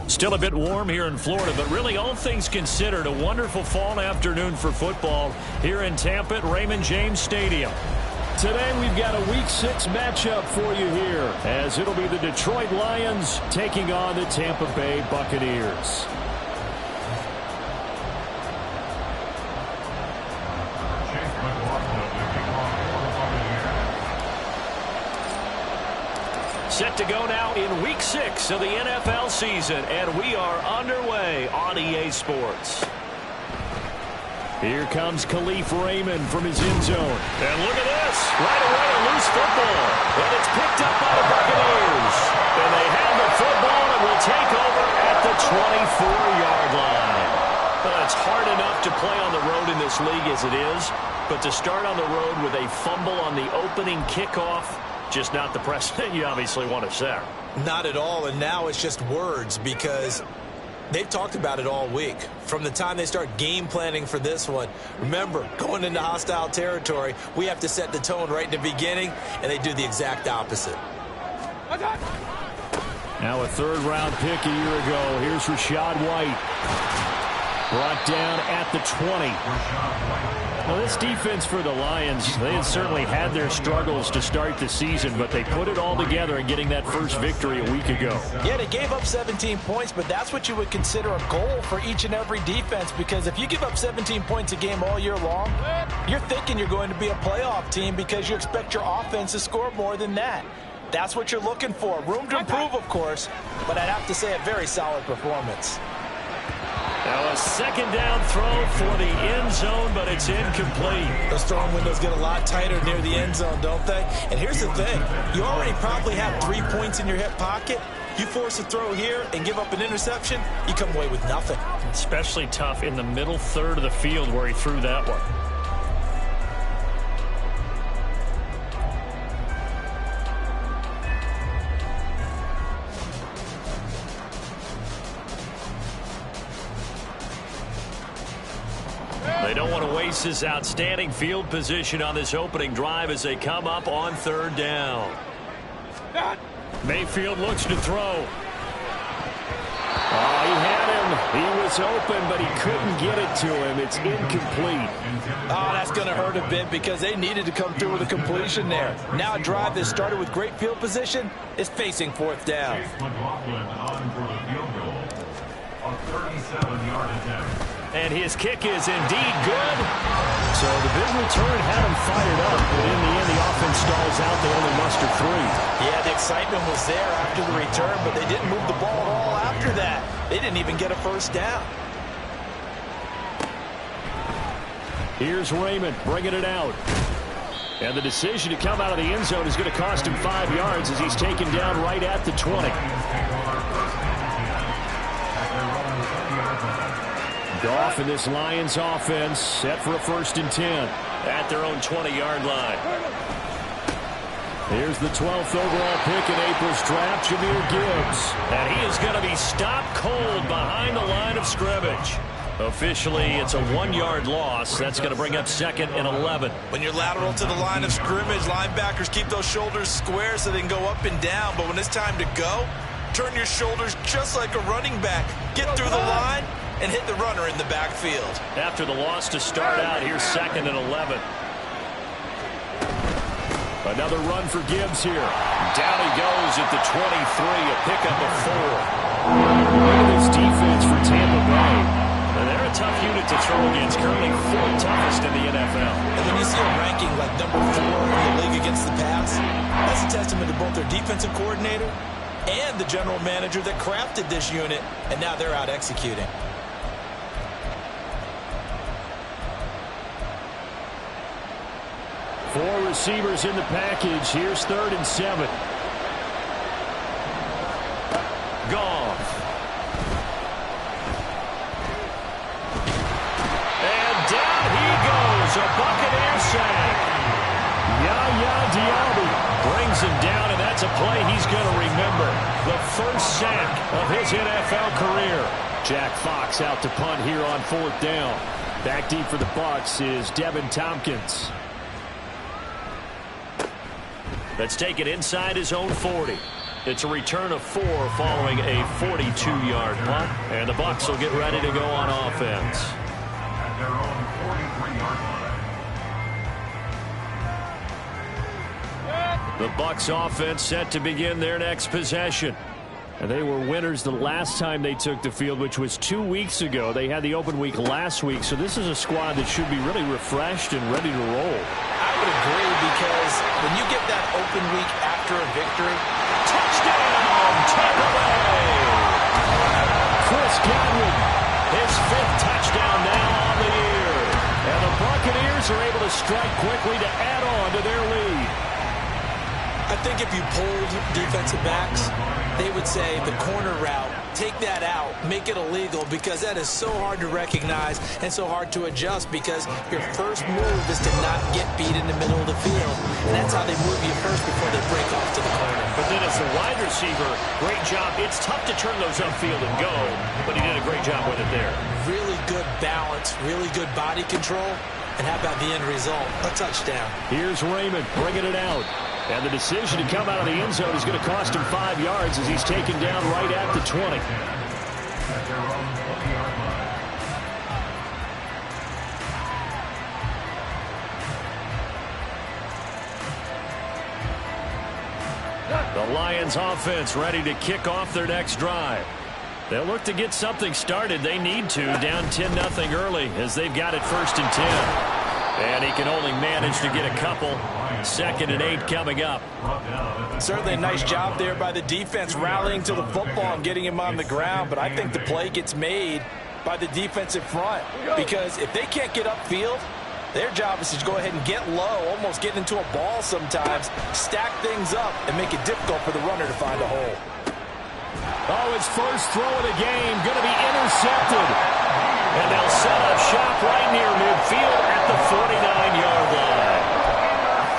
Still a bit warm here in Florida, but really all things considered, a wonderful fall afternoon for football here in Tampa at Raymond James Stadium. Today we've got a Week 6 matchup for you here, as it'll be the Detroit Lions taking on the Tampa Bay Buccaneers. Set to go now in Week 6 of the NFL season, and we are underway on EA Sports. Here comes Khalif Raymond from his end zone. And look at this. Right away, a loose football. And it's picked up by the Buccaneers. And they have the football and will take over at the 24-yard line. Well, it's hard enough to play on the road in this league as it is, but to start on the road with a fumble on the opening kickoff, just not the precedent you obviously want to set. Not at all, and now it's just words because they've talked about it all week. From the time they start game planning for this one, remember, going into hostile territory, we have to set the tone right in the beginning, and they do the exact opposite. Now a third-round pick a year ago. Here's Rachaad White. Brought down at the 20. Well, this defense for the Lions, they had certainly had their struggles to start the season, but they put it all together in getting that first victory a week ago. Yeah, they gave up 17 points, but that's what you would consider a goal for each and every defense, because if you give up 17 points a game all year long, you're thinking you're going to be a playoff team because you expect your offense to score more than that. That's what you're looking for. Room to improve, of course, but I'd have to say a very solid performance. Now a second down throw for the end zone, but it's incomplete. Those throwing windows get a lot tighter near the end zone, don't they? And here's the thing. You already probably have 3 points in your hip pocket. You force a throw here and give up an interception, you come away with nothing. Especially tough in the middle third of the field where he threw that one. They don't want to waste this outstanding field position on this opening drive as they come up on third down. Mayfield looks to throw. Oh, he had him. He was open, but he couldn't get it to him. It's incomplete. Oh, that's going to hurt a bit because they needed to come through with a completion there. Now a drive that started with great field position is facing fourth down. And his kick is indeed good. So the big return had him fired up, but in the end, the offense stalls out. They only muster 3. Yeah, the excitement was there after the return, but they didn't move the ball at all after that. They didn't even get a first down. Here's Raymond bringing it out. And the decision to come out of the end zone is going to cost him 5 yards as he's taken down right at the 20. Goff in this Lions offense set for a 1st and 10 at their own 20-yard line. Here's the 12th overall pick in April's draft, Jahmyr Gibbs. And he is going to be stopped cold behind the line of scrimmage. Officially, it's a 1-yard loss. That's going to bring up 2nd and 11. When you're lateral to the line of scrimmage, linebackers keep those shoulders square so they can go up and down. But when it's time to go, turn your shoulders just like a running back. Get through the line and hit the runner in the backfield. After the loss to start out, here's 2nd and 11. Another run for Gibbs here. Down he goes at the 23, a pickup of 4. Look at this defense for Tampa Bay. And they're a tough unit to throw against, currently 4th toughest in the NFL. And when you see a ranking like number 4 in the league against the pass, that's a testament to both their defensive coordinator and the general manager that crafted this unit, and now they're out executing. Four receivers in the package. Here's 3rd and 7. Goff. And down he goes. A Buccaneer sack. Yaya Diaby brings him down, and that's a play he's going to remember. The first sack of his NFL career. Jack Fox out to punt here on 4th down. Back deep for the Bucs is Devin Tompkins. Let's take it inside his own 40. It's a return of 4 following a 42-yard punt. And the Bucs will get ready to go on offense. At their own 43-yard line. The Bucs offense set to begin their next possession. And they were winners the last time they took the field, which was 2 weeks ago. They had the open week last week, so this is a squad that should be really refreshed and ready to roll. I would agree, because when you get that open week after a victory, Touchdown! Tampa Bay! Chris Godwin, His 5th touchdown now on the year. and the Buccaneers are able to strike quickly to add on to their lead. I think if you polled defensive backs, they would say the corner route, take that out, make it illegal, because that is so hard to recognize and so hard to adjust, because your first move is to not get beat in the middle of the field. And that's how they move you first before they break off to the corner. But then as the wide receiver, great job. It's tough to turn those upfield and go, but he did a great job with it there. Really good balance, really good body control. And how about the end result? A touchdown. Here's Raymond bringing it out. And the decision to come out of the end zone is going to cost him 5 yards as he's taken down right at the 20. At their own 20-yard line. The Lions offense ready to kick off their next drive. They'll look to get something started. They need to, down 10-0 early as they've got it 1st and 10. And he can only manage to get a couple. 2nd and 8 coming up. certainly a nice job there by the defense rallying to the football and getting him on the ground. But I think the play gets made by the defensive front, because if they can't get upfield, their job is to go ahead and get low, almost get into a ball sometimes, stack things up, and make it difficult for the runner to find a hole. Oh, his first throw of the game going to be intercepted. And they'll set up shop right near midfield at the 49-yard line.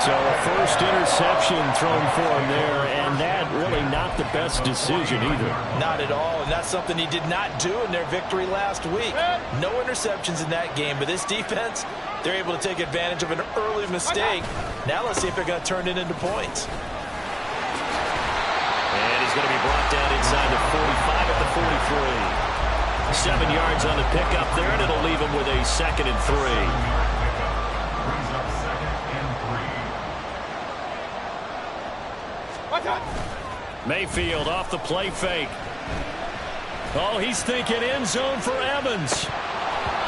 So a first interception thrown for him there, and that really not the best decision either. Not at all, and that's something he did not do in their victory last week. No interceptions in that game, but this defense, they're able to take advantage of an early mistake. Now let's see if they're going to turn it into points. And he's going to be brought down inside the 45 at the 43. 7 yards on the pickup there, and it'll leave him with a 2nd and 3. Brings up 2nd and 3. Mayfield off the play fake. Oh, he's thinking end zone for Evans.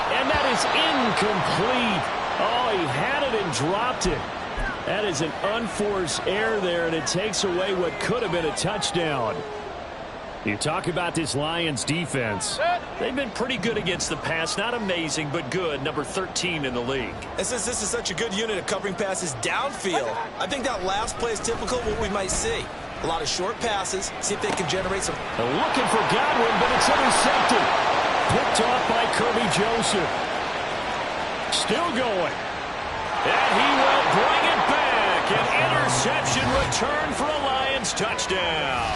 And that is incomplete. Oh, he had it and dropped it. That is an unforced error there, and it takes away what could have been a touchdown. You talk about this Lions defense. They've been pretty good against the pass. Not amazing, but good. Number 13 in the league. And since this is such a good unit of covering passes downfield, I think that last play is typical of what we might see. A lot of short passes. See if they can generate some. They're looking for Godwin, but it's intercepted. Picked off by Kirby Joseph. Still going. And he will bring it back. An interception return for a Lions touchdown.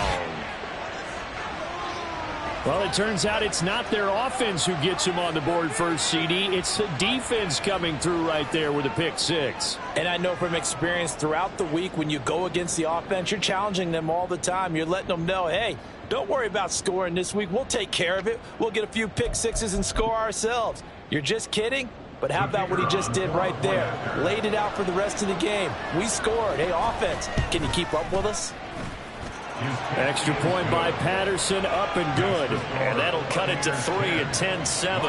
Well, it turns out it's not their offense who gets him on the board first, CD. It's the defense coming through right there with a pick six. And I know from experience throughout the week, when you go against the offense, you're challenging them all the time. You're letting them know, hey, don't worry about scoring this week. We'll take care of it. We'll get a few pick sixes and score ourselves. You're just kidding? But how about what he just did right there? Laid it out for the rest of the game. We scored. Hey, offense, can you keep up with us? Extra point by Patterson, up and good. And that'll cut it to 3 at 10-7.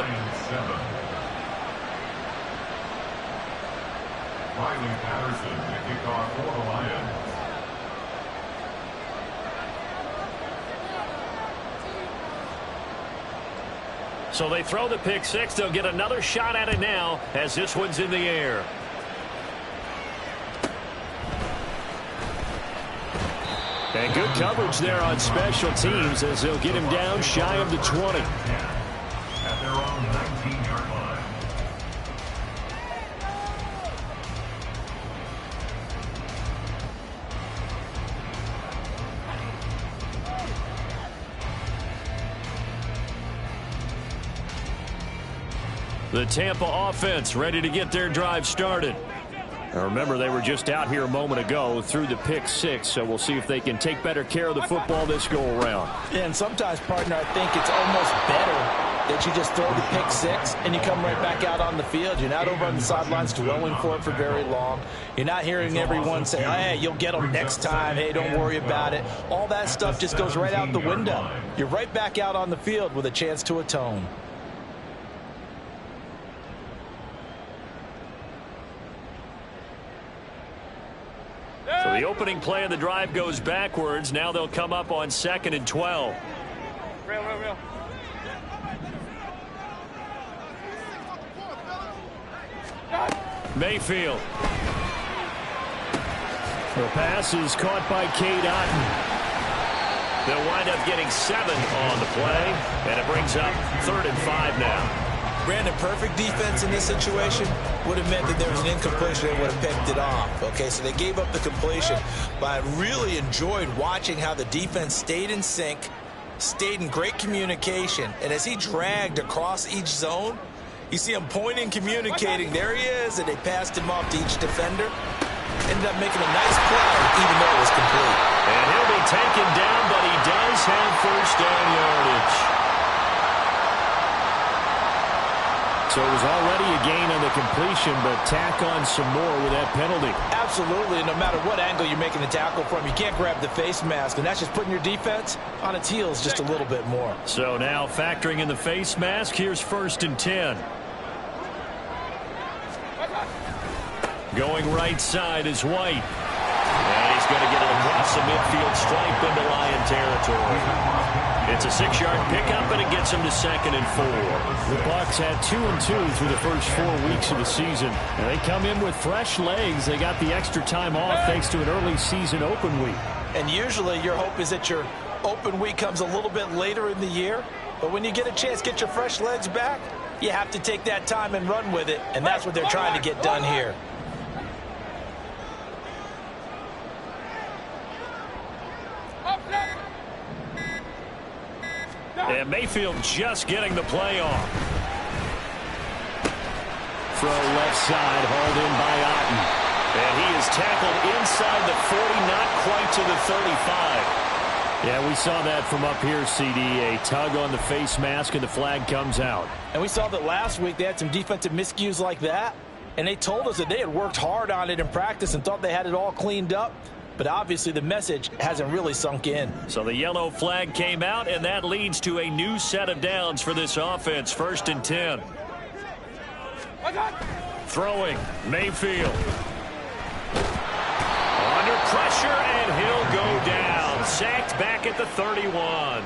Riley Patterson to kick off for the Lions. So they throw the pick six. They'll get another shot at it now as this one's in the air. And good coverage there on special teams as they'll get him down shy of the 20. At their own 19-yard line. The Tampa offense ready to get their drive started. Now remember, they were just out here a moment ago through the pick 6, so we'll see if they can take better care of the football this go-around. Yeah, and sometimes, partner, I think it's almost better that you just throw the pick 6 and you come right back out on the field. You're not over on the sidelines dwelling for it for very long. You're not hearing everyone say, hey, you'll get them next time. Hey, don't worry about it. All that stuff just goes right out the window. You're right back out on the field with a chance to atone. So the opening play of the drive goes backwards. Now they'll come up on 2nd and 12. Real. Mayfield. The pass is caught by Cade Otton. They'll wind up getting 7 on the play, and it brings up 3rd and 5 now. Brandon, perfect defense in this situation would have meant that there was an incompletion. They would have picked it off. Okay, so they gave up the completion. But I really enjoyed watching how the defense stayed in sync, stayed in great communication. And as he dragged across each zone, you see him pointing, communicating. There he is, and they passed him off to each defender. Ended up making a nice play, even though it was complete. And he'll be taken down, but he does have first down yardage. So it was already a gain on the completion, but tack on some more with that penalty. Absolutely. No matter what angle you're making the tackle from, you can't grab the face mask, and that's just putting your defense on its heels just a little bit more. So now factoring in the face mask, here's 1st and 10. Going right side is White. And he's going to get it across the midfield stripe into Lion territory. It's a 6-yard pickup, and it gets him to 2nd and 4. The Bucs had 2-2 through the first 4 weeks of the season. And they come in with fresh legs. They got the extra time off thanks to an early season open week. And usually your hope is that your open week comes a little bit later in the year. But when you get a chance to get your fresh legs back, you have to take that time and run with it. And that's what they're trying to get done here. And Mayfield just getting the play off. Throw left side, hauled in by Otton. And he is tackled inside the 40, not quite to the 35. Yeah, we saw that from up here, CD. A tug on the face mask, and the flag comes out. And we saw that last week they had some defensive miscues like that. And they told us that they had worked hard on it in practice and thought they had it all cleaned up. But obviously the message hasn't really sunk in. So the yellow flag came out, and that leads to a new set of downs for this offense. 1st and 10. Throwing, Mayfield. Under pressure, and he'll go down. Sacked back at the 31.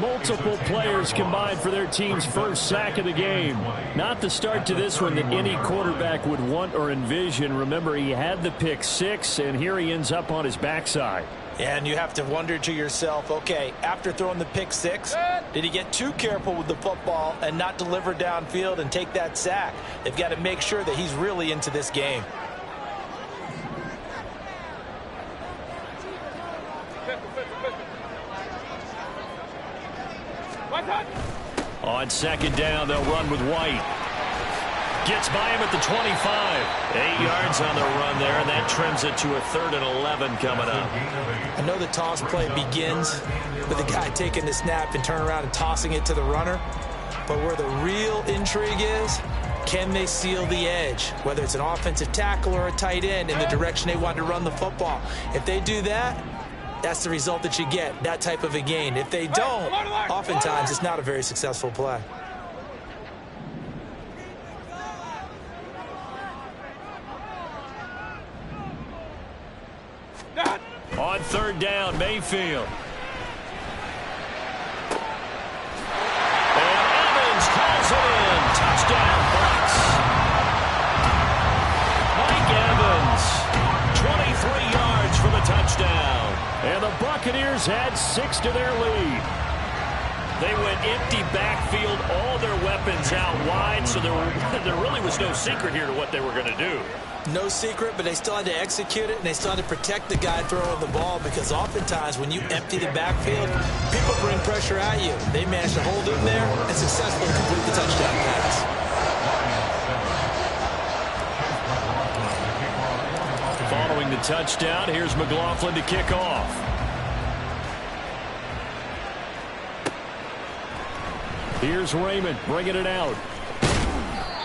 Multiple players combined for their team's first sack of the game. Not the start to this one that any quarterback would want or envision. Remember, he had the pick 6, and here he ends up on his backside. And you have to wonder to yourself, okay, after throwing the pick 6, did he get too careful with the football and not deliver downfield and take that sack? They've got to make sure that he's really into this game. On 2nd down, they'll run with White. Gets by him at the 25. 8 yards on the run there, and that trims it to a 3rd and 11 coming up. I know the toss play begins with the guy taking the snap and turning around and tossing it to the runner. But where the real intrigue is, can they seal the edge? Whether it's an offensive tackle or a tight end in the direction they want to run the football. If they do that, that's the result that you get, that type of a gain. If they don't, oftentimes it's not a very successful play. On 3rd down, Mayfield. And Evans calls it in. Touchdown, Bucs. Mike Evans, 23 yards for the touchdown. And the Buccaneers had 6 to their lead. They went empty backfield, all their weapons out wide, so there really was no secret here to what they were going to do. No secret, but they still had to execute it, and they still had to protect the guy throwing the ball, because oftentimes when you empty the backfield, people bring pressure at you. They managed to hold him there and successfully complete the touchdown pass. the touchdown. Here's McLaughlin to kick off. Here's Raymond bringing it out.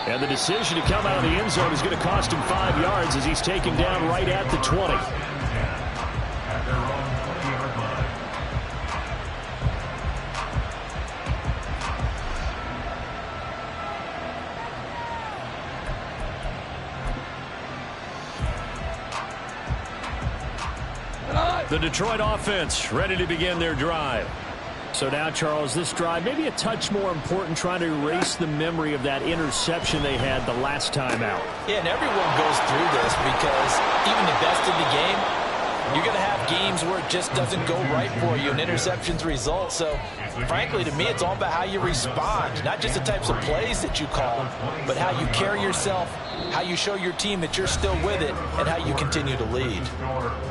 And the decision to come out of the end zone is going to cost him 5 yards as he's taken down right at the 20. At their own 20-yard line. The Detroit offense ready to begin their drive. So now, Charles, this drive maybe a touch more important, trying to erase the memory of that interception they had the last time out. Yeah, and everyone goes through this because even the best in the game, you're going to have games where it just doesn't go right for you and interceptions result. So, frankly, to me, it's all about how you respond, not just the types of plays that you call, but how you carry yourself, how you show your team that you're still with it, and how you continue to lead.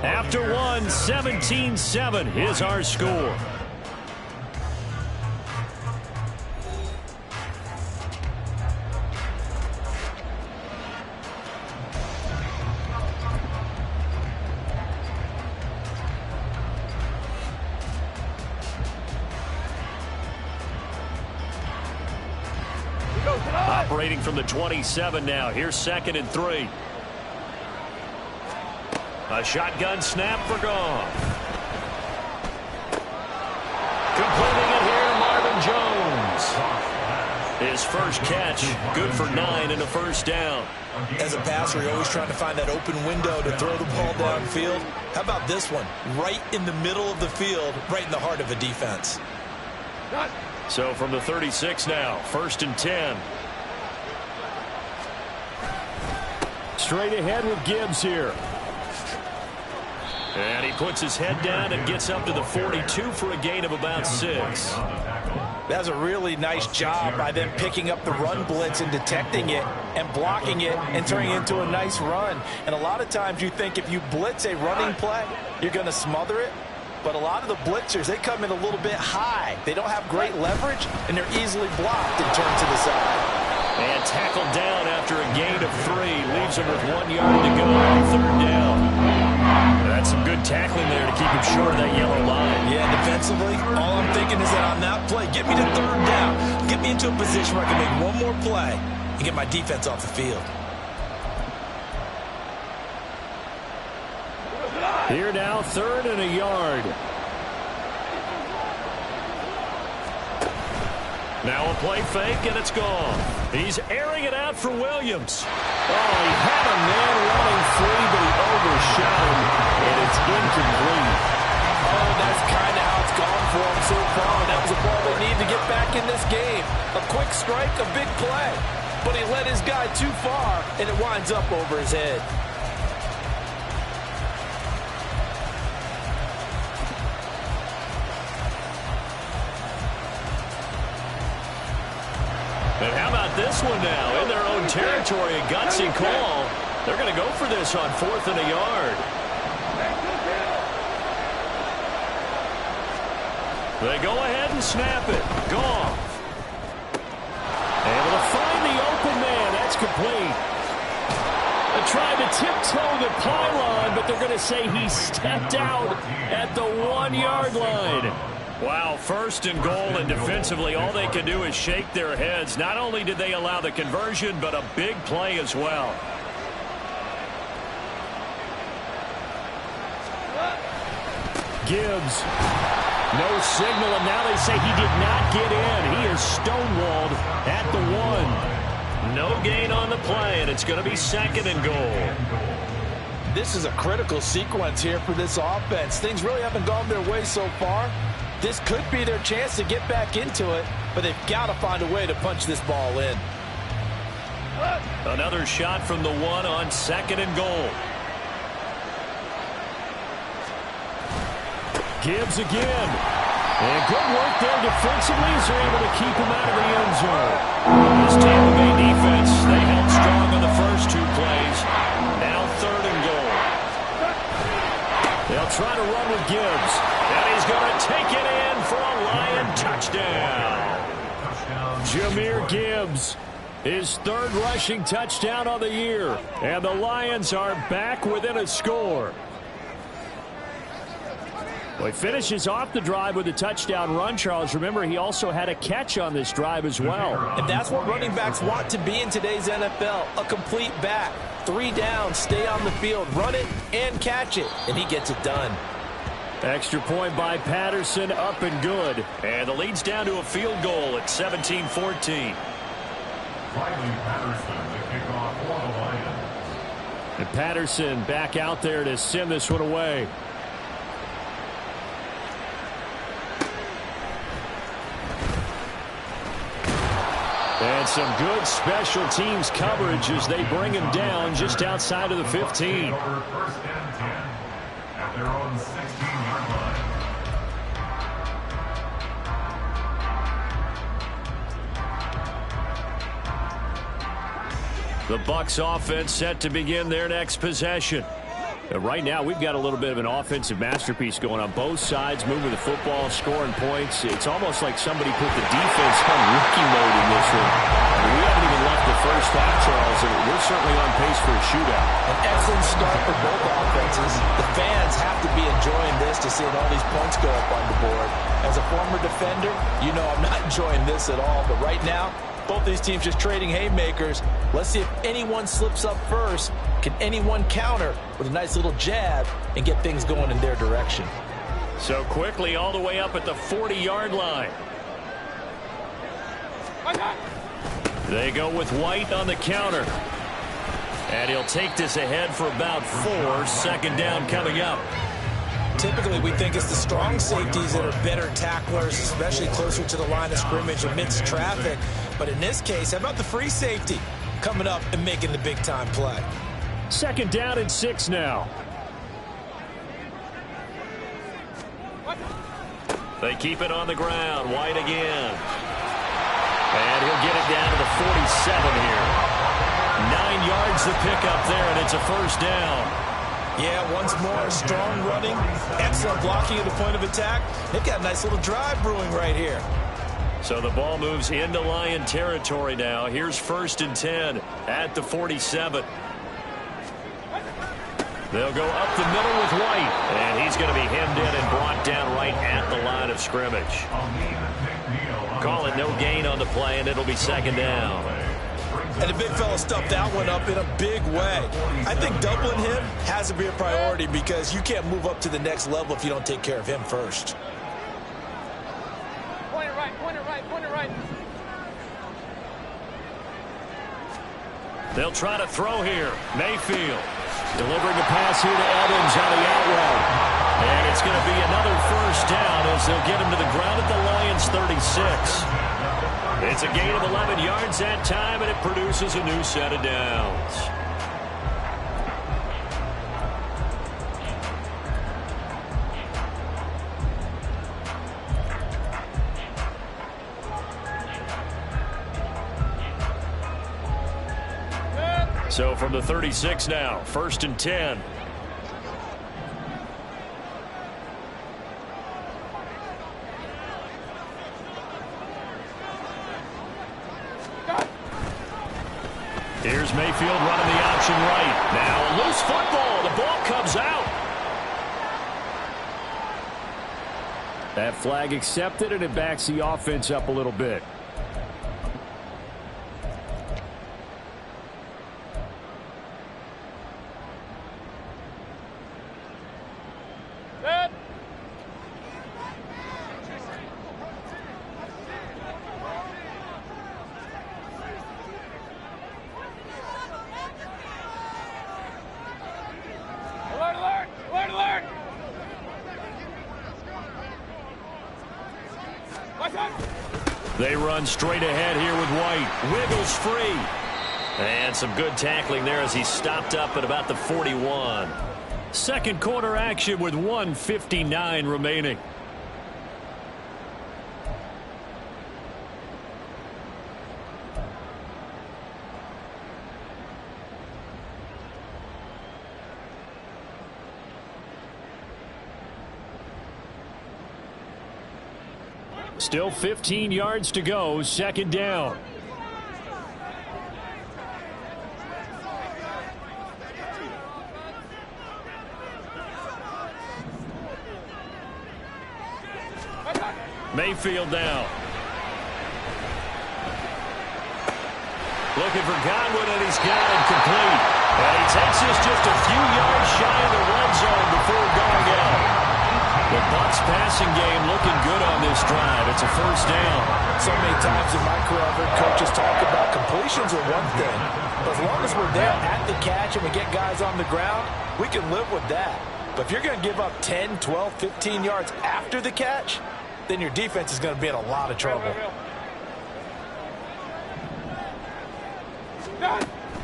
After one, 17-7 is our score. Operating from the 27 now. Here's 2nd and 3. A shotgun snap for Goff. Completing it here to Marvin Jones. His first catch, good for 9 and a first down. As a passer, you're always trying to find that open window to throw the ball downfield. How about this one? Right in the middle of the field, right in the heart of a defense. So from the 36 now, 1st and 10. Straight ahead with Gibbs here. And he puts his head down and gets up to the 42 for a gain of about 6. That's a really nice job by them picking up the run blitz and detecting it and blocking it and turning it into a nice run. And a lot of times you think if you blitz a running play, you're going to smother it. But a lot of the blitzers, they come in a little bit high. They don't have great leverage, and they're easily blocked and turned to the side. And tackled down after a gain of 3. Leaves him with 1 yard to go on 3rd down. That's some good tackling there to keep him short of that yellow line. Yeah, defensively, all I'm thinking is that on that play, get me to 3rd down. Get me into a position where I can make one more play and get my defense off the field. Here now, 3rd and a yard. Now a play fake, and it's gone. He's airing it out for Williams. Oh, he had a man running free, but he overshot him, and it's incomplete. Oh, that's kind of how it's gone for him so far. That was a ball they need to get back in this game. A quick strike, a big play. But he led his guy too far, and it winds up over his head. And how about this one now? In their own territory, a gutsy call. They're going to go for this on 4th and a yard. They go ahead and snap it. Goff. Able to find the open man. That's complete. They tried to tiptoe the pylon, but they're going to say he stepped out at the 1 yard line. Wow, 1st and goal, and defensively all they can do is shake their heads. Not only did they allow the conversion, but a big play as well. Gibbs. No signal, and now they say he did not get in. He is stonewalled at the 1. No gain on the play, and it's going to be 2nd and goal. This is a critical sequence here for this offense. Things really haven't gone their way so far. This could be their chance to get back into it, but they've got to find a way to punch this ball in. Another shot from the 1 on 2nd and goal. Gibbs again. And good work there defensively as they're able to keep him out of the end zone. This Tampa Bay defense, they held strong on the first 2 plays. Now 3rd and goal. They'll try to run with Gibbs. And he's going to take it in for a Lion touchdown. Jahmyr Gibbs His third rushing touchdown of the year. And the Lions are back within a score. Well, he finishes off the drive with a touchdown run, Charles. Remember, he also had a catch on this drive as well. And that's what running backs want to be in today's NFL, a complete back. 3 down, stay on the field, run it, and catch it. And he gets it done. Extra point by Patterson, up and good. And the lead's down to a field goal at 17-14. Patterson, the kickoff for the Lions. And Patterson back out there to send this one away. And some good special teams coverage as they bring him down just outside of the 15. First and 10 at their own 16-yard line. The Bucs offense set to begin their next possession. Right now, we've got a little bit of an offensive masterpiece going on both sides, moving the football, scoring points. It's almost like somebody put the defense on rookie mode in this one. We haven't even left the first half, Charles, and we're certainly on pace for a shootout. An excellent start for both offenses. The fans have to be enjoying this to see all these points go up on the board. As a former defender, you know I'm not enjoying this at all, but right now, both these teams just trading haymakers. Let's see if anyone slips up first. Can anyone counter with a nice little jab and get things going in their direction? So quickly all the way up at the 40-yard line. They go with White on the counter. And he'll take this ahead for about 4. Second down coming up. Typically, we think it's the strong safeties that are better tacklers, especially closer to the line of scrimmage amidst traffic. But in this case, how about the free safety coming up and making the big-time play? Second down and 6 now. They keep it on the ground. White again. And he'll get it down to the 47 here. 9 yards to pick up there, and it's a first down. Yeah, once more, strong running, excellent blocking at the point of attack. They've got a nice little drive brewing right here. So the ball moves into Lion territory now. Here's 1st and 10 at the 47. They'll go up the middle with White, and he's going to be hemmed in and brought down right at the line of scrimmage. Call it no gain on the play, and it'll be second down. And the big fella stuffed that one up in a big way. I think doubling him has to be a priority because you can't move up to the next level if you don't take care of him first. Point it right, point it right, point it right. They'll try to throw here. Mayfield delivering a pass here to Evans on the out route. And it's going to be another first down as they'll get him to the ground at the Lions 36. It's a gain of 11 yards that time, and it produces a new set of downs. So from the 36 now, 1st and 10. Here's Mayfield running the option right. Now a loose football. The ball comes out. That flag accepted, and it backs the offense up a little bit. They run straight ahead here with White. Wiggles free. And some good tackling there as he stopped up at about the 41. Second quarter action with 1:59 remaining. Still 15 yards to go. Second down. Mayfield now. Looking for Godwin, and he's got it complete. And he takes this just a few yards shy of the red zone before going out. The Bucs passing game looking good on this drive. It's a first down. So many times in my career, I've heard coaches talk about completions are one thing. But as long as we're there at the catch and we get guys on the ground, we can live with that. But if you're going to give up 10, 12, 15 yards after the catch, then your defense is going to be in a lot of trouble.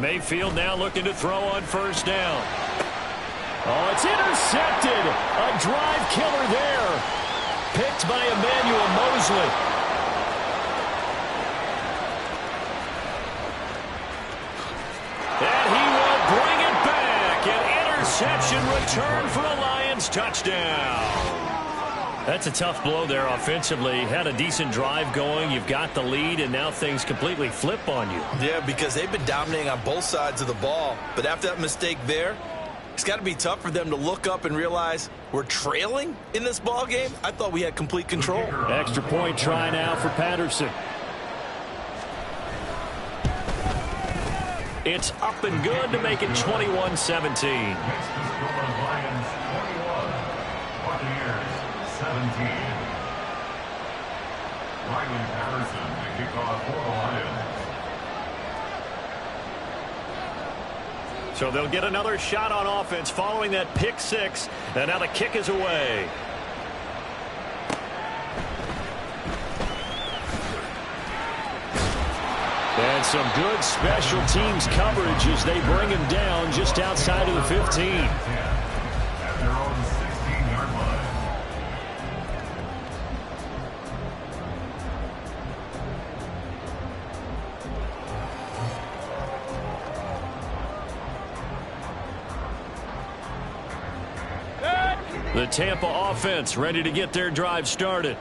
Mayfield now looking to throw on first down. Oh, it's intercepted. A drive killer there. Picked by Emmanuel Mosley. And he will bring it back. An interception return for a Lions touchdown. That's a tough blow there offensively. Had a decent drive going. You've got the lead, and now things completely flip on you. Yeah, because they've been dominating on both sides of the ball. But after that mistake there, it's got to be tough for them to look up and realize we're trailing in this ball game. I thought we had complete control. Extra point try now for Patterson. It's up and good to make it 21-17. Next is Golden Lions 21, Buccaneers 17. Riley Patterson to kick off for the Lions. So they'll get another shot on offense following that pick six. And now the kick is away. And some good special teams coverage as they bring him down just outside of the 15. At their own 16-yard line. The Tampa offense ready to get their drive started.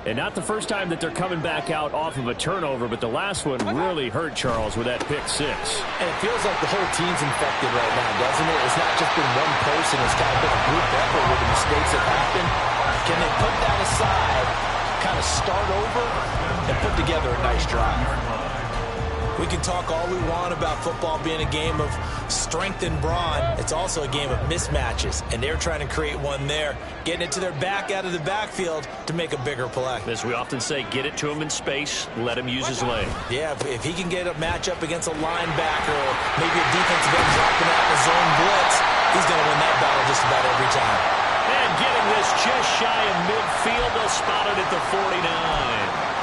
And not the first time that they're coming back out off of a turnover, but the last one really hurt Charles with that pick six. And it feels like the whole team's infected right now, doesn't it? It's not just been one person. It's kind of been a group effort with the mistakes that happen. Can they put that aside, kind of start over, and put together a nice drive? We can talk all we want about football being a game of strength and brawn. It's also a game of mismatches, and they're trying to create one there, getting it to their back out of the backfield to make a bigger play. As we often say, get it to him in space, let him use his leg. Yeah, if he can get a matchup against a linebacker or maybe a defensive end dropping out in a zone blitz, he's going to win that battle just about every time. And getting this just shy of midfield, they'll spot it at the 49.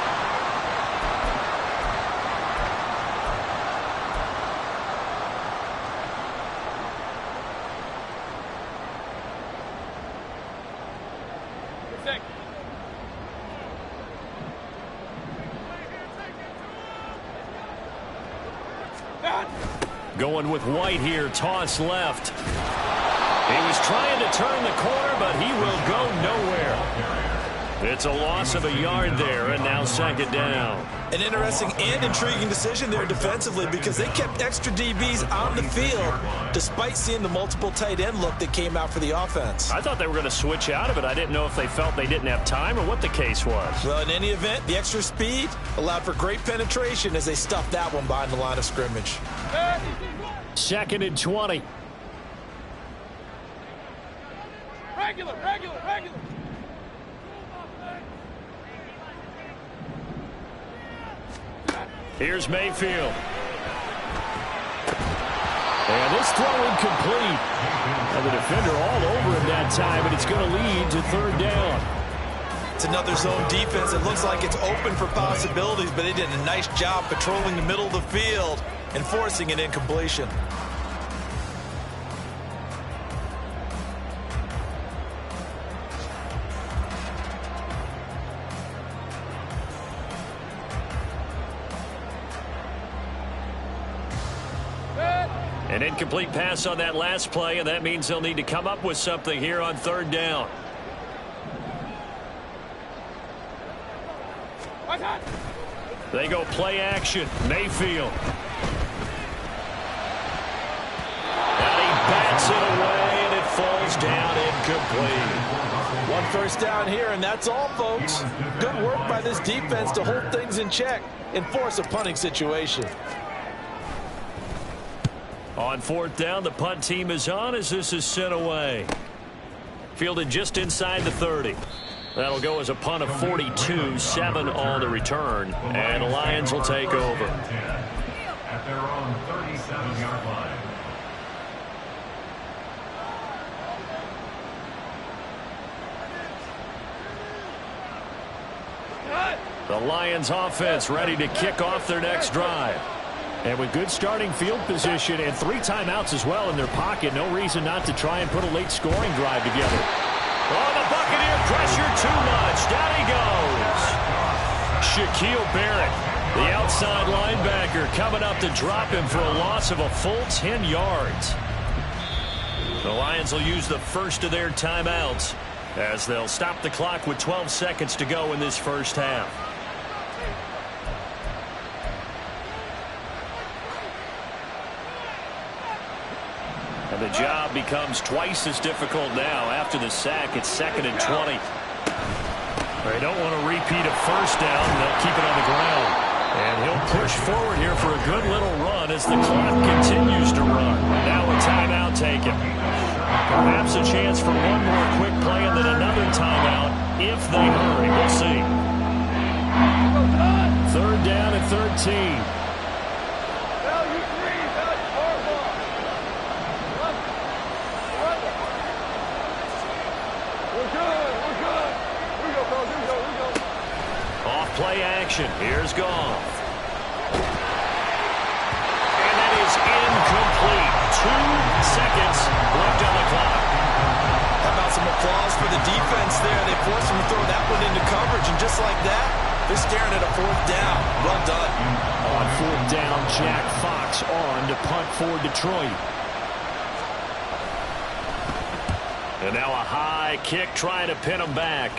Going with White here, toss left. He was trying to turn the corner, but he will go nowhere. It's a loss of a yard there, and now second down. An interesting and intriguing decision there defensively because they kept extra DBs on the field despite seeing the multiple tight end look that came out for the offense. I thought they were going to switch out of it. I didn't know if they felt they didn't have time or what the case was. Well, in any event, the extra speed allowed for great penetration as they stuffed that one behind the line of scrimmage. Second and 20. Regular. Here's Mayfield. And this throw incomplete. And the defender all over him that time, and it's going to lead to third down. It's another zone defense. It looks like it's open for possibilities, but they did a nice job patrolling the middle of the field and forcing an incompletion. An incomplete pass on that last play, and that means they'll need to come up with something here on third down. They go play action. Mayfield. And he bats it away, and it falls down incomplete. One first down here, and that's all, folks. Good work by this defense to hold things in check and force a punting situation. On fourth down, the punt team is on as this is sent away. Fielded just inside the 30. That'll go as a punt of 42, 7 on the return, and the Lions will take over. At their own 37-yard line. The Lions offense ready to kick off their next drive. And with good starting field position and 3 timeouts as well in their pocket, no reason not to try and put a late scoring drive together. Oh, the Buccaneer pressure too much. Down he goes. Shaquille Barrett, the outside linebacker, coming up to drop him for a loss of a full 10 yards. The Lions will use the first of their timeouts as they'll stop the clock with 12 seconds to go in this first half. And the job becomes twice as difficult now after the sack. It's 2nd and 20. They don't want to repeat a first down. They'll keep it on the ground. And he'll push forward here for a good little run as the clock continues to run. Now a timeout taken. Perhaps a chance for one more quick play and then another timeout if they hurry. We'll see. 3rd down and 13. Play action. Here's Goff. And that is incomplete. 2 seconds left on the clock. How about some applause for the defense there? They forced him to throw that one into coverage, and just like that, they're staring at a 4th down. Well done. On 4th down, Jack Fox on to punt for Detroit. And now a high kick trying to pin him back.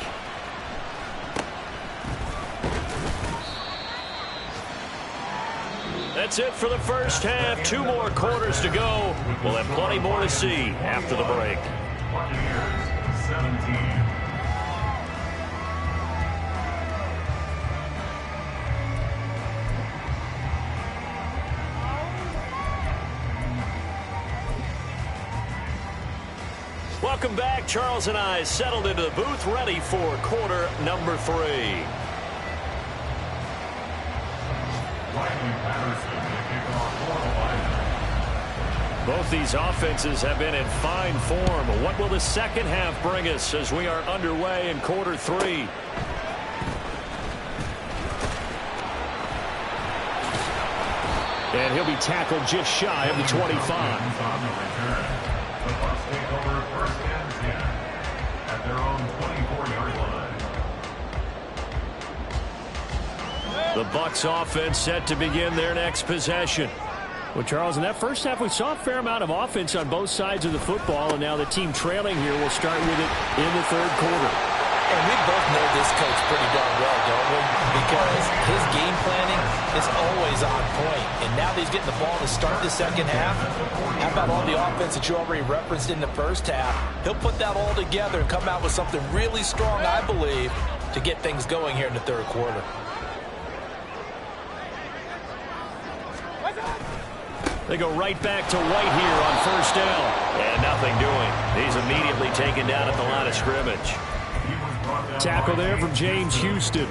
That's it for the first half. 2 more quarters to go. We'll have plenty more to see after the break. Buccaneers 17. Welcome back. Charles and I settled into the booth, ready for quarter number 3. Both these offenses have been in fine form. What will the second half bring us as we are underway in quarter 3? And he'll be tackled just shy of the 25. The Bucs take over 1st and 10 at their own 24-yard line. The Bucs offense set to begin their next possession. Well, Charles, in that first half, we saw a fair amount of offense on both sides of the football, and now the team trailing here will start with it in the 3rd quarter. And we both know this coach pretty darn well, don't we? Because his game planning is always on point. And now that he's getting the ball to start the second half, how about all the offense that you already referenced in the first half? He'll put that all together and come out with something really strong, I believe, to get things going here in the 3rd quarter. They go right back to White here on 1st down. And nothing doing. He's immediately taken down at the line of scrimmage. Tackle there from James Houston.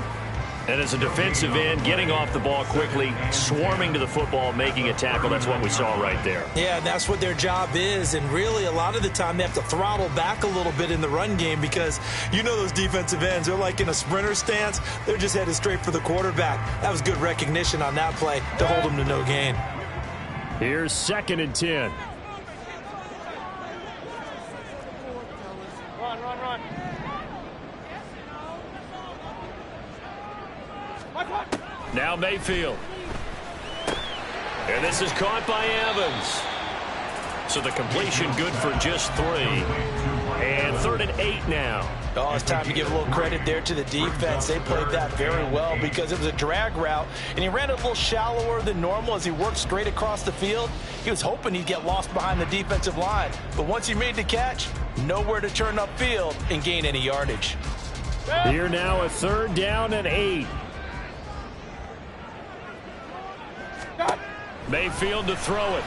And as a defensive end, getting off the ball quickly, swarming to the football, making a tackle. That's what we saw right there. Yeah, and that's what their job is. And really, a lot of the time, they have to throttle back a little bit in the run game because you know those defensive ends, they're like in a sprinter stance. They're just headed straight for the quarterback. That was good recognition on that play to hold them to no gain. Here's 2nd and 10. Run. Now Mayfield. And this is caught by Evans. So the completion good for just 3. And 3rd and 8 now. Oh, it's time to give a little credit there to the defense. They played that very well because it was a drag route, and he ran a little shallower than normal as he worked straight across the field. He was hoping he'd get lost behind the defensive line, but once he made the catch, nowhere to turn upfield and gain any yardage. Here now a 3rd down and 8. Mayfield to throw it.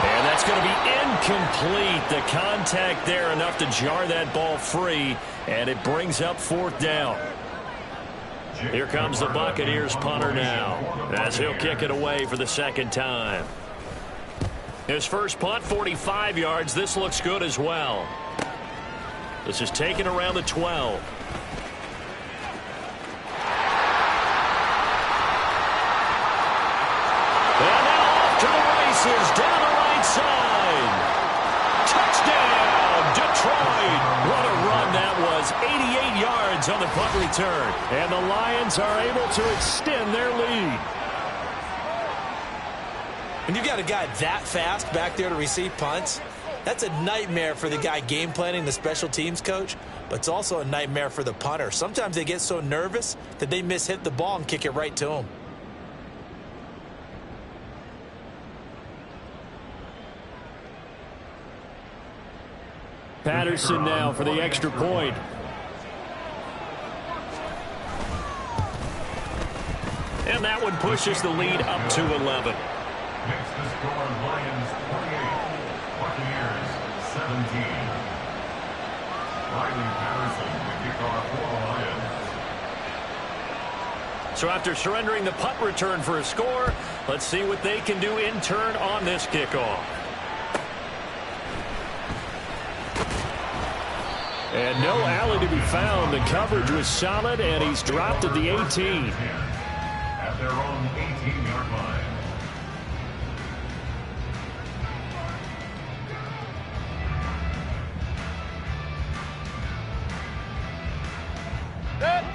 And that's going to be incomplete. The contact there enough to jar that ball free, and it brings up 4th down. Here comes the Buccaneers punter now, as he'll kick it away for the 2nd time. His first punt, 45 yards. This looks good as well. This is taken around the 12. And now off to the races, down the right side. Touchdown, Detroit. What a run that was. 88 yards on the punt return. And the Lions are able to extend their lead. When you've got a guy that fast back there to receive punts, that's a nightmare for the guy game planning, the special teams coach, but it's also a nightmare for the punter. Sometimes they get so nervous that they mishit the ball and kick it right to him. Patterson now for the extra point. And that one pushes the lead up to 11. Makes the score Lions 28, Buccaneers 17. Riley Patterson, the kickoff for the Lions. So after surrendering the punt return for a score, let's see what they can do in turn on this kickoff. And no alley to be found. The coverage was solid, and he's dropped at the 18. At their own 18-yard line.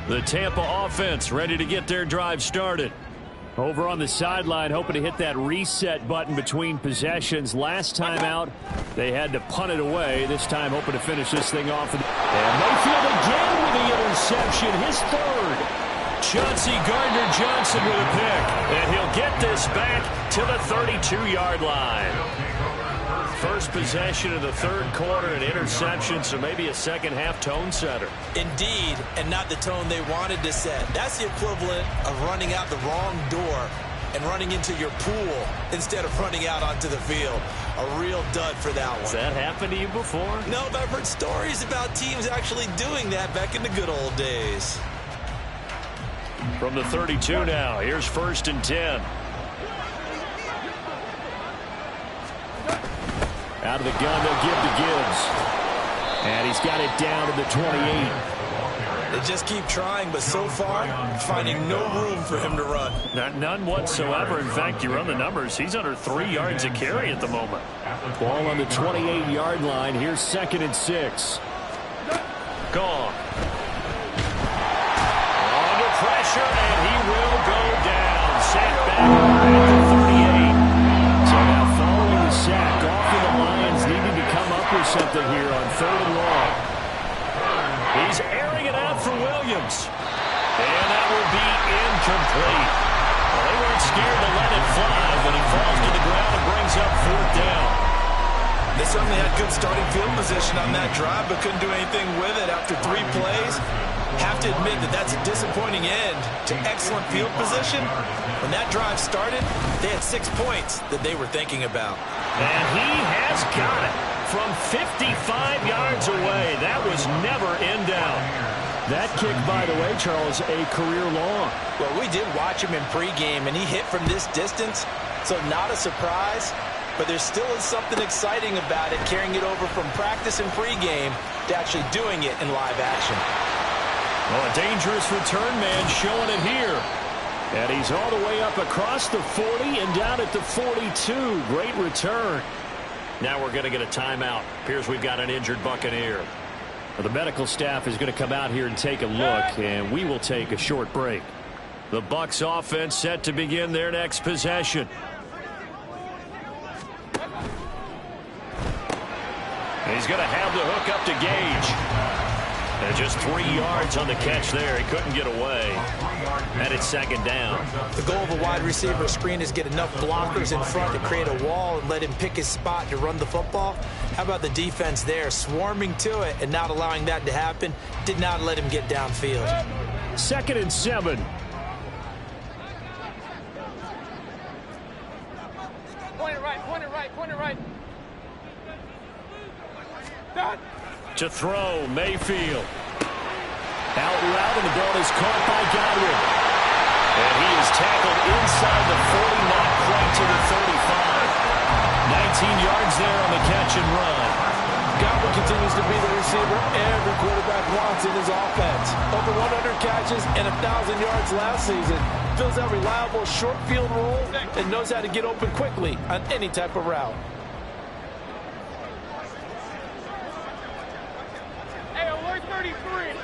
The Tampa offense ready to get their drive started. Over on the sideline, hoping to hit that reset button between possessions. Last time out, they had to punt it away. This time, hoping to finish this thing off. And Mayfield again with the interception, his 3rd. Chauncey Gardner-Johnson with a pick. And he'll get this back to the 32-yard line. First possession of the 3rd quarter, an interception, so maybe a second-half tone setter. Indeed, and not the tone they wanted to set. That's the equivalent of running out the wrong door and running into your pool instead of running out onto the field. A real dud for that one. Has that happened to you before? No, but I've heard stories about teams actually doing that back in the good old days. From the 32 now, here's 1st and 10. Out of the gun, they'll give to Gibbs. And he's got it down to the 28. They just keep trying, but so far, finding no room for him to run. None whatsoever. In fact, you run the numbers. He's under 3 yards a carry at the moment. Ball on the 28-yard line. Here's 2nd and 6. Gone. Under pressure, and he will go down. Sacked back at the 38. So now following the sack, often the Lions needing to come up with something here on 3rd and long. He's airing it out for Williams. And that will be incomplete. Well, they weren't scared to let it fly, but it falls to the ground and brings up 4th down. They certainly had good starting field position on that drive, but couldn't do anything with it after 3 plays. Have to admit that that's a disappointing end to excellent field position. When that drive started, they had 6 points that they were thinking about. And he has got it from 55 yards away. That was never in doubt. That kick, by the way, Charles, a career long. Well, we did watch him in pregame, and he hit from this distance, so not a surprise. But there still is something exciting about it, carrying it over from practice and pregame to actually doing it in live action. Well, a dangerous return man showing it here. And he's all the way up across the 40 and down at the 42. Great return. Now we're going to get a timeout. Appears we've got an injured Buccaneer. Well, the medical staff is going to come out here and take a look, and we will take a short break. The Bucs offense set to begin their next possession. He's going to have the hook up to Gage. And just 3 yards on the catch there. He couldn't get away. And it's second down. The goal of a wide receiver screen is get enough blockers in front to create a wall and let him pick his spot to run the football. How about the defense there, swarming to it and not allowing that to happen? Did not let him get downfield. 2nd and 7. Point it right, point it right, point it right. Done. To throw, Mayfield. Out route, and the ball is caught by Godwin. And he is tackled inside the 40, not quite to the 35. 19 yards there on the catch and run. Godwin continues to be the receiver every quarterback wants in his offense. Over 100 catches and 1,000 yards last season. Fills that reliable short field role and knows how to get open quickly on any type of route. Hey, alert 33.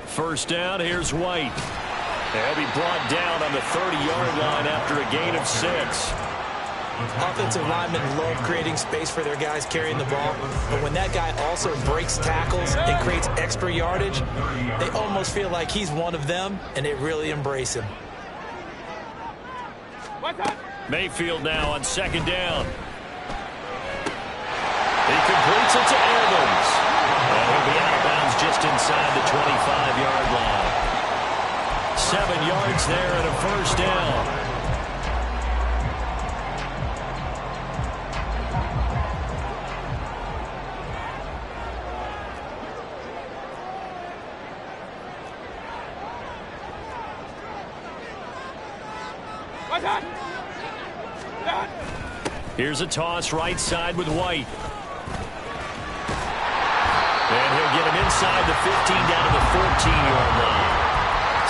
First down, here's White. He'll be brought down on the 30-yard line after a gain of 6. Offensive linemen love creating space for their guys carrying the ball, but when that guy also breaks tackles and creates extra yardage, they almost feel like he's one of them, and they really embrace him. Mayfield now on 2nd down. He completes it to Evans. And he'll be out of bounds just inside the 25-yard line. 7 yards there and a first down. Here's a toss right side with White. And he'll get him inside the 15 down to the 14-yard line.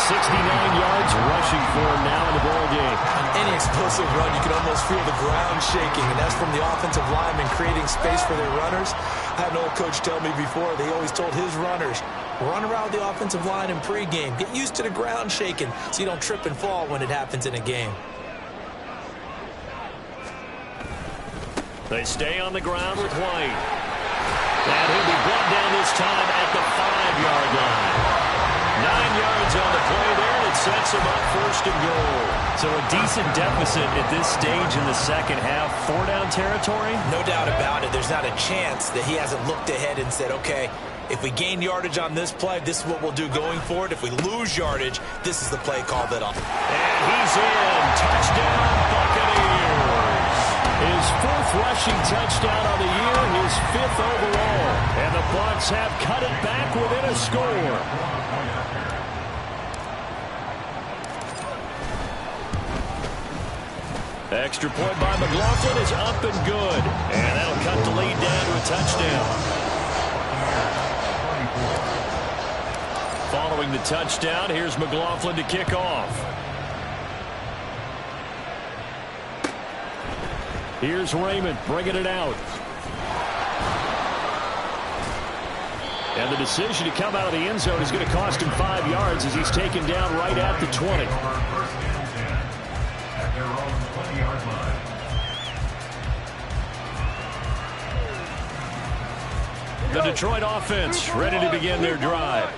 69 yards rushing for him now in the ball game. On any explosive run, you can almost feel the ground shaking, and that's from the offensive linemen creating space for their runners. I had an old coach tell me before, they always told his runners, run around the offensive line in pregame. Get used to the ground shaking so you don't trip and fall when it happens in a game. They stay on the ground with White. And he'll be brought down this time at the 5-yard line. 9 yards on the play there, and it sets him up 1st and goal. So a decent deficit at this stage in the second half. 4-down territory? No doubt about it. There's not a chance that he hasn't looked ahead and said, okay, if we gain yardage on this play, this is what we'll do going forward. If we lose yardage, this is the play call that I'll... And he's in. Touchdown, Buccaneers. His 4th rushing touchdown of the year, his 5th overall. And the Bucs have cut it back within a score. Extra point by McLaughlin is up and good. And that'll cut the lead down to a touchdown. Following the touchdown, here's McLaughlin to kick off. Here's Raymond bringing it out. And the decision to come out of the end zone is going to cost him 5 yards as he's taken down right at the 20. At their own 20-yard line. The Detroit offense ready to begin their drive.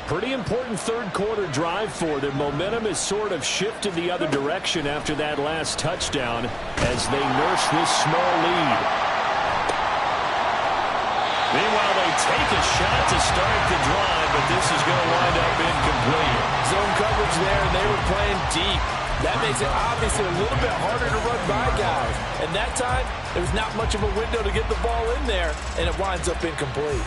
Pretty important third-quarter drive for them. Momentum has sort of shifted the other direction after that last touchdown as they nurse this small lead. Meanwhile, they take a shot to start the drive, but this is going to wind up incomplete. Zone coverage there, and they were playing deep. That makes it obviously a little bit harder to run by guys. And that time, there's not much of a window to get the ball in there, and it winds up incomplete.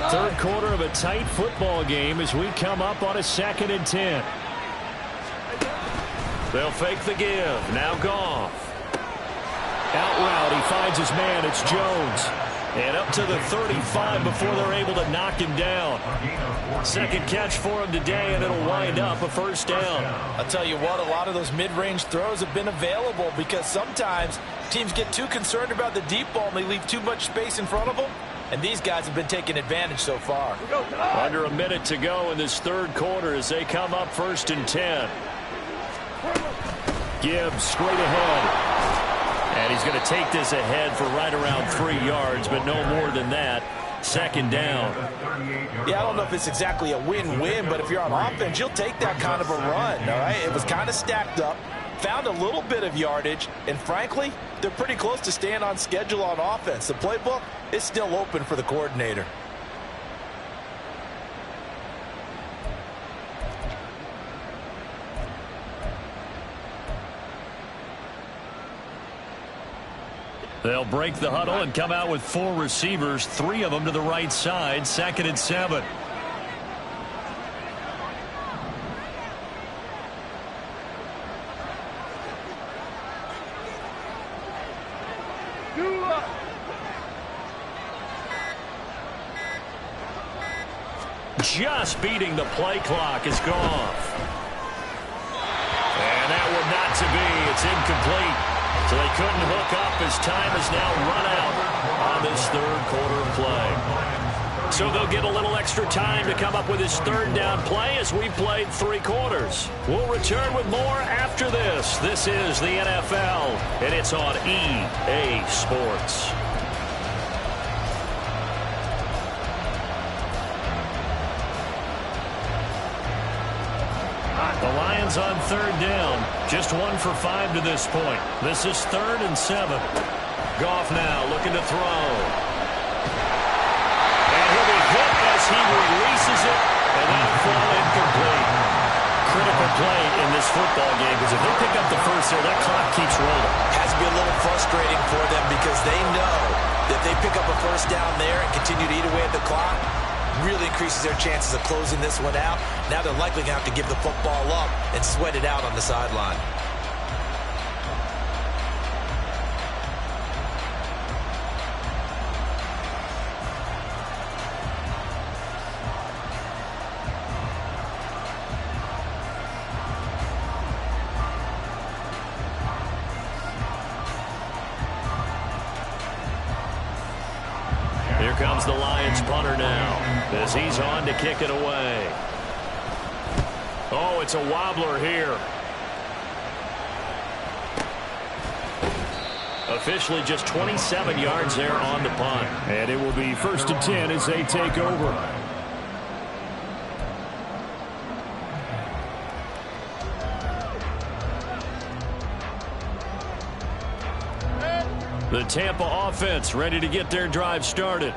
Third quarter of a tight football game as we come up on a 2nd and 10. They'll fake the give. Now Goff. Out route, he finds his man. It's Jones. And up to the 35 before they're able to knock him down. 2nd catch for him today, and it'll wind up a first down. I'll tell you what, a lot of those mid-range throws have been available because sometimes teams get too concerned about the deep ball and they leave too much space in front of them. And these guys have been taking advantage so far. Under a minute to go in this third quarter as they come up 1st and 10. Gibbs straight ahead. And he's going to take this ahead for right around 3 yards, but no more than that. Second down. Yeah, I don't know if it's exactly a win-win, but if you're on offense, you'll take that kind of a run, all right? It was kind of stacked up, found a little bit of yardage, and frankly, they're pretty close to staying on schedule on offense. The playbook is still open for the coordinator. They'll break the huddle and come out with 4 receivers, 3 of them to the right side, 2nd and 7. Just beating the play clock is gone. And that will not to be. It's incomplete. So they couldn't hook up as time has now run out on this 3rd quarter play. So they'll get a little extra time to come up with his 3rd down play as we played 3 quarters. We'll return with more after this. This is the NFL, and it's on EA Sports. The Lions on 3rd down. Just 1 for 5 to this point. This is 3rd and 7. Goff now looking to throw. And he'll be hit as he releases it, and that'll fall incomplete. Critical play in this football game, because if they pick up the first there, that clock keeps rolling. Has to be a little frustrating for them because they know that they pick up a first down there and continue to eat away at the clock, really increases their chances of closing this one out. Now they're likely going to have to give the football up and sweat it out on the sideline. Here comes the Lions punter now as he's on to kick it away. Oh, it's a wobbler here. Officially just 27 yards there on the punt. And it will be 1st and 10 as they take over. The Tampa offense ready to get their drive started.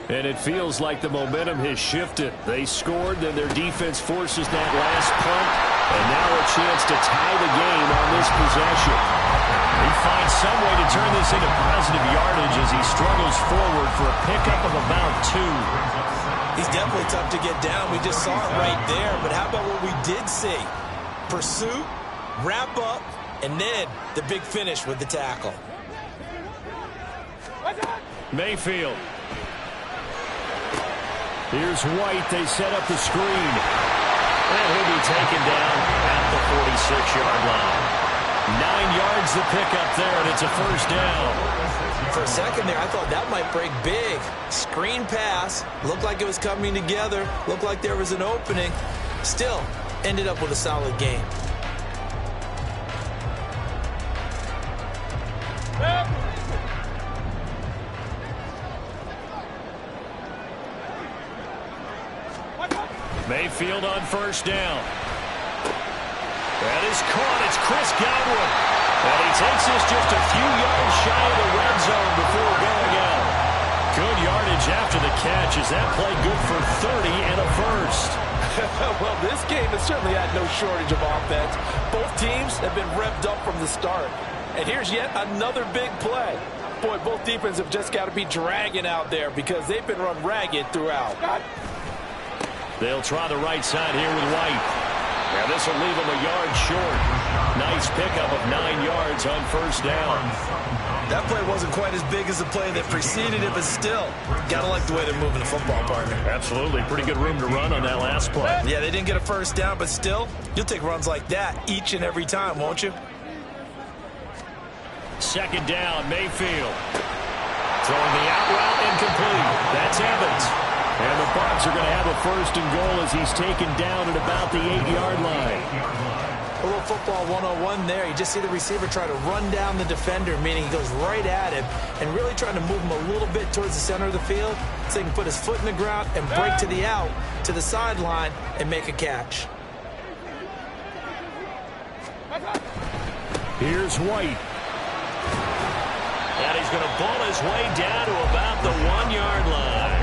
And it feels like the momentum has shifted. They scored, then their defense forces that last punt. And now a chance to tie the game on this possession. He finds some way to turn this into positive yardage as he struggles forward for a pickup of about 2. He's definitely tough to get down. We just saw it right there. But how about what we did see? Pursuit, wrap up, and then the big finish with the tackle. Mayfield. Here's White. They set up the screen. And he'll be taken down at the 46-yard line. 9 yards to pick up there, and it's a 1st down. For a second there, I thought that might break big. Screen pass. Looked like it was coming together. Looked like there was an opening. Still, ended up with a solid game. Mayfield on 1st down. That is caught. It's Chris Godwin. And he takes this just a few yards shy of the red zone before going out. Good yardage after the catch. Is that play good for 30 and a 1st? Well, this game has certainly had no shortage of offense. Both teams have been revved up from the start. And here's yet another big play. Boy, both defenses have just got to be dragging out there because they've been run ragged throughout. They'll try the right side here with White. Now this will leave him a yard short. Nice pickup of 9 yards on 1st down. That play wasn't quite as big as the play that preceded it, but still, gotta like the way they're moving the football, partner. Absolutely. Pretty good room to run on that last play. Yeah, they didn't get a 1st down, but still, you'll take runs like that each and every time, won't you? 2nd down, Mayfield. Throwing the out route incomplete. That's Evans. And the Bucs are going to have a 1st and goal as he's taken down at about the 8-yard line. A little football 101 there. You just see the receiver try to run down the defender, meaning he goes right at him and really trying to move him a little bit towards the center of the field so he can put his foot in the ground and break to the out, to the sideline, and make a catch. Here's White. And he's going to ball his way down to about the 1-yard line.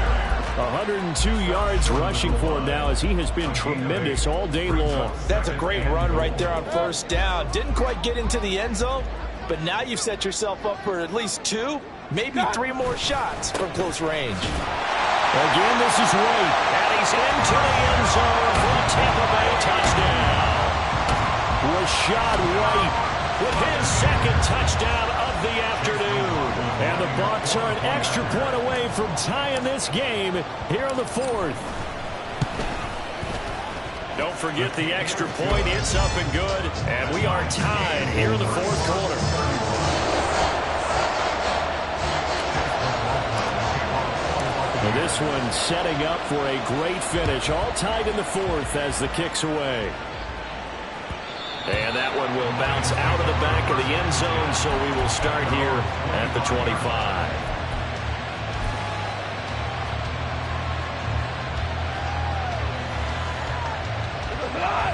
102 yards rushing for him now as he has been tremendous all day long. That's a great run right there on first down. Didn't quite get into the end zone, but now you've set yourself up for at least 2, maybe 3 more shots from close range. Again, this is White. And he's into the end zone for a Tampa Bay touchdown. Rashad White with his second touchdown of the afternoon. And the Bucs are an extra point away from tying this game here in the 4th. Don't forget the extra point. It's up and good. And we are tied here in the 4th quarter. And this one setting up for a great finish. All tied in the 4th as the kick's away. And that one will bounce out of the back of the end zone, so we will start here at the 25.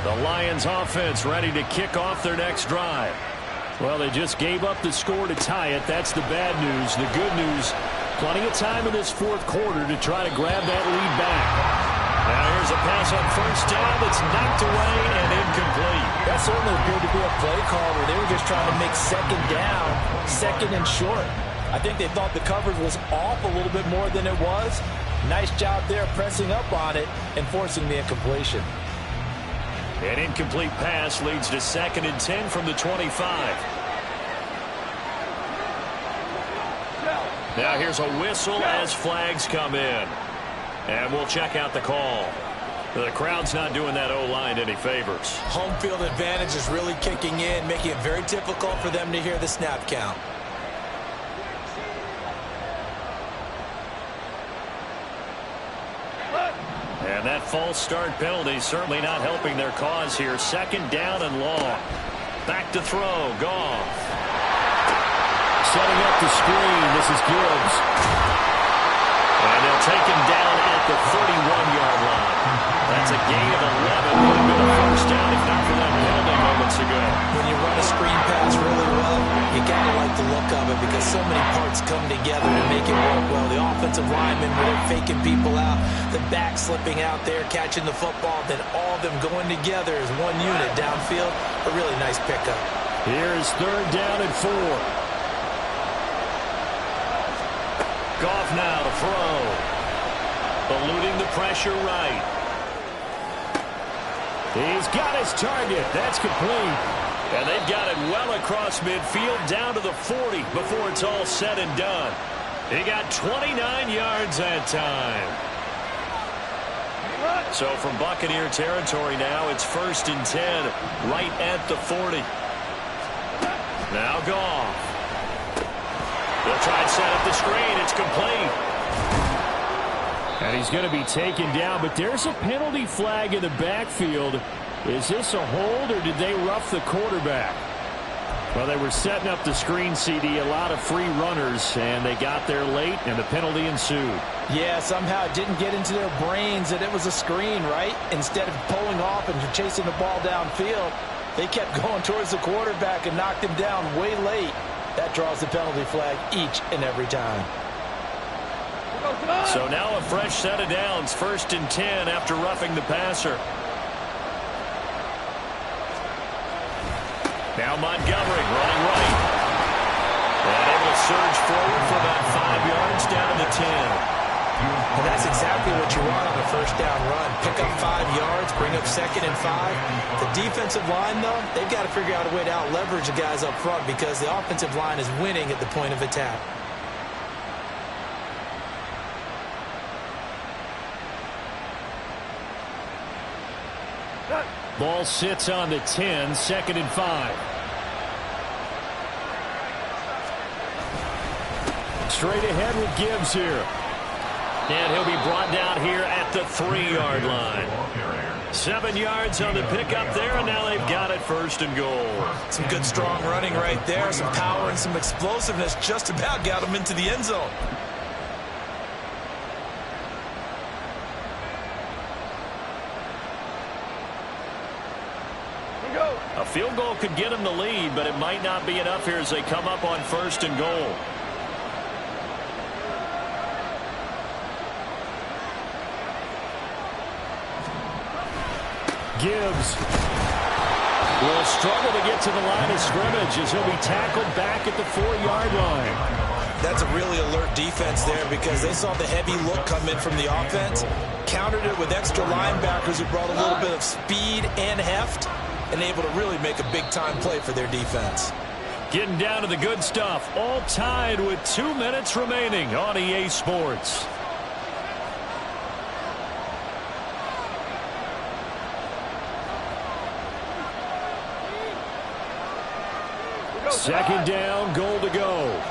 The Lions offense ready to kick off their next drive. Well, they just gave up the score to tie it. That's the bad news. The good news, plenty of time in this 4th quarter to try to grab that lead back. Now here's a pass on first down that's knocked away and incomplete. That certainly appeared to be a play call where they were just trying to make second down, second and short. I think they thought the coverage was off a little bit more than it was. Nice job there pressing up on it and forcing the incompletion. An incomplete pass leads to 2nd and 10 from the 25. Now here's a whistle as flags come in. And we'll check out the call. The crowd's not doing that O-line any favors. Home field advantage is really kicking in, making it very difficult for them to hear the snap count. And that false start penalty certainly not helping their cause here. 2nd down and long. Back to throw. Goff. Setting up the screen. This is Gibbs. And they'll take him down at the 31-yard line. That's a gain of 11. Would have been a first down if not for that penalty moments ago. When you run a screen pass really well, you got to like the look of it because so many parts come together to make it work well. The offensive linemen, where they're faking people out, the back slipping out there, catching the football, then all of them going together as one unit downfield. A really nice pickup. Here's 3rd down and 4. Goff now to throw. Eluding the pressure right. He's got his target. That's complete. And they've got it well across midfield down to the 40 before it's all said and done. He got 29 yards that time. So from Buccaneer territory now, it's 1st and 10 right at the 40. Now Goff. They'll try and set up the screen. It's complete. And he's going to be taken down, but there's a penalty flag in the backfield. Is this a hold, or did they rough the quarterback? Well, they were setting up the screen, CD, a lot of free runners, and they got there late, and the penalty ensued. Yeah, somehow it didn't get into their brains that it was a screen, right? Instead of pulling off and chasing the ball downfield, they kept going towards the quarterback and knocked him down way late. That draws the penalty flag each and every time. So now a fresh set of downs, 1st and 10 after roughing the passer. Now Montgomery running right. And able to surge forward for about 5 yards down to the 10. And that's exactly what you want on a first down run. Pick up 5 yards, bring up 2nd and 5. The defensive line, though, they've got to figure out a way to out-leverage the guys up front because the offensive line is winning at the point of attack. Ball sits on the 10, 2nd and 5. Straight ahead with Gibbs here. And he'll be brought down here at the 3-yard line. 7 yards on the pickup there, and now they've got it 1st and goal. Some good strong running right there, some power and some explosiveness just about got them into the end zone. A field goal could get them the lead, but it might not be enough here as they come up on 1st and goal. Gibbs will struggle to get to the line of scrimmage as he'll be tackled back at the 4-yard line. That's a really alert defense there because they saw the heavy look come in from the offense, countered it with extra linebackers who brought a little bit of speed and heft, and able to really make a big-time play for their defense. Getting down to the good stuff, all tied with 2 minutes remaining on EA Sports. Second down, goal to go.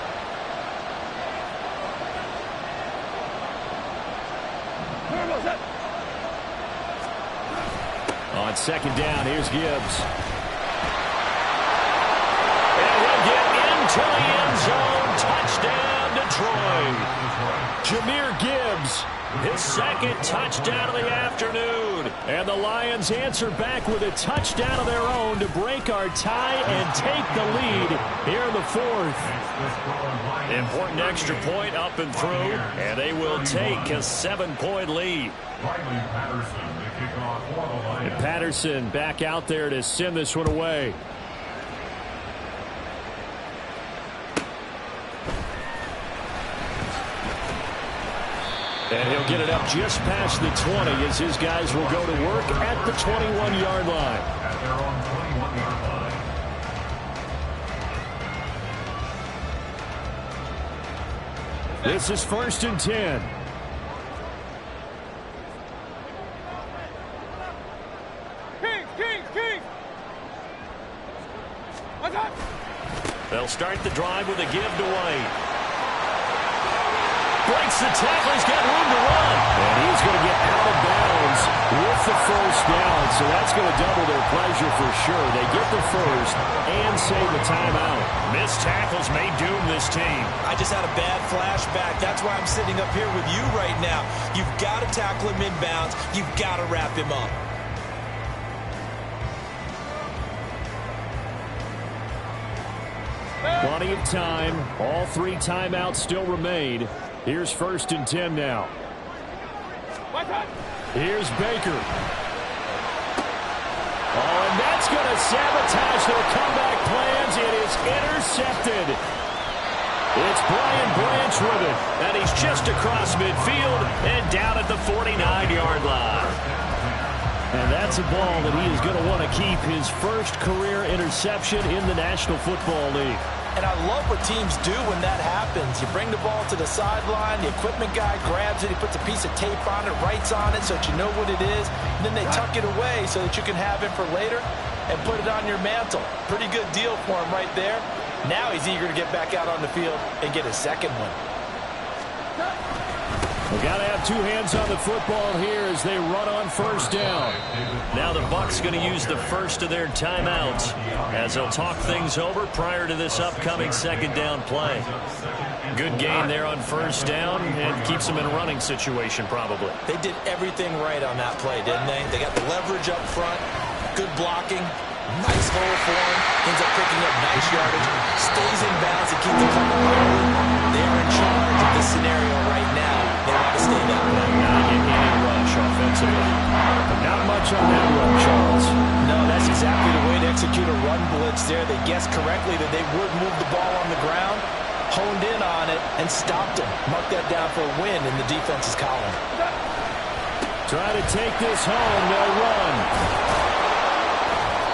On second down, here's Gibbs. And he'll get into the end zone. Touchdown, Detroit. Jahmyr Gibbs, his 2nd touchdown of the afternoon. And the Lions answer back with a touchdown of their own to break our tie and take the lead here in the 4th. Important extra point up and through, and they will take a 7-point lead. And Patterson back out there to send this one away. And he'll get it up just past the 20 as his guys will go to work at the 21-yard line. At their own 21-yard line. This is 1st and 10. Kings! What's up? They'll start the drive with a give to White. Breaks the tackle. He's got room to run. And he's going to get out of bounds with the 1st down. So that's going to double their pleasure for sure. They get the 1st and save the timeout. Missed tackles may doom this team. I just had a bad flashback. That's why I'm sitting up here with you right now. You've got to tackle him inbounds. You've got to wrap him up. Plenty of time. All 3 timeouts still remain. Here's 1st and 10 now. Here's Baker. Oh, and that's going to sabotage their comeback plans. It is intercepted. It's Brian Branch with it. And he's just across midfield and down at the 49-yard line. And that's a ball that he is going to want to keep, his 1st career interception in the National Football League. And I love what teams do when that happens. You bring the ball to the sideline, the equipment guy grabs it, he puts a piece of tape on it, writes on it so that you know what it is, and then they tuck it away so that you can have it for later and put it on your mantle. Pretty good deal for him right there. Now he's eager to get back out on the field and get his 2nd one. We've got to have 2 hands on the football here as they run on 1st down. Now the Bucs going to use the 1st of their timeouts as they'll talk things over prior to this upcoming 2nd down play. Good gain there on 1st down and keeps them in a running situation probably. They did everything right on that play, didn't they? They got the leverage up front, good blocking, nice hole for him, ends up picking up nice yardage, stays in bounds and keeps the clock rolling. They are in charge of this scenario right now. They want to stay that way. Not getting any rush offensively. Not much on that run, Charles. No, that's exactly the way to execute a run blitz there. They guessed correctly that they would move the ball on the ground, honed in on it, and stopped him. Mark that down for a win in the defense's column. Try to take this home. They'll run.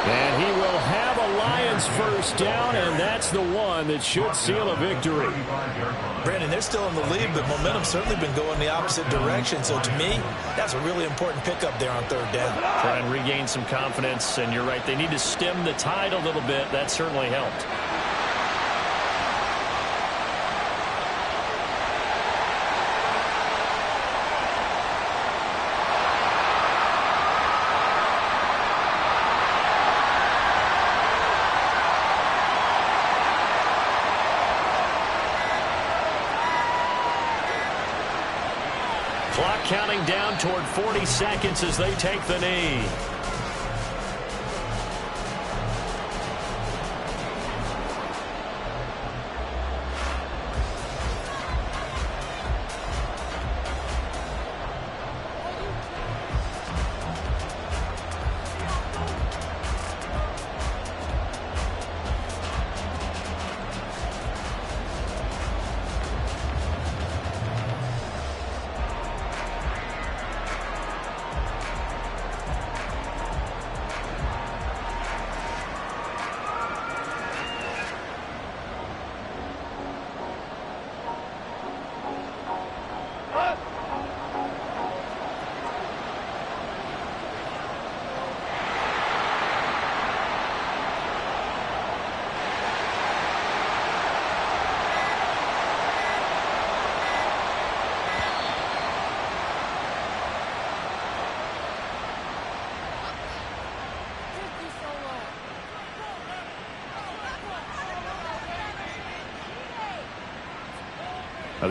And he will have a Lions 1st down, and that's the one that should seal a victory. Brandon, they're still in the lead, but momentum's certainly been going the opposite direction. So to me, that's a really important pickup there on 3rd down. Try and regain some confidence, and you're right. They need to stem the tide a little bit. That certainly helped. counting down toward 40 seconds as they take the knee.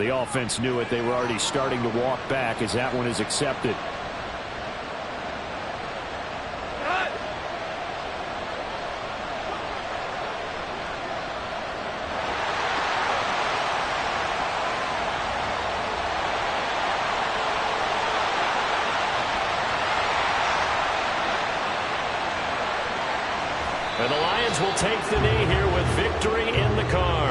The offense knew it. They were already starting to walk back as that one is accepted. And the Lions will take the knee here with victory in the cards.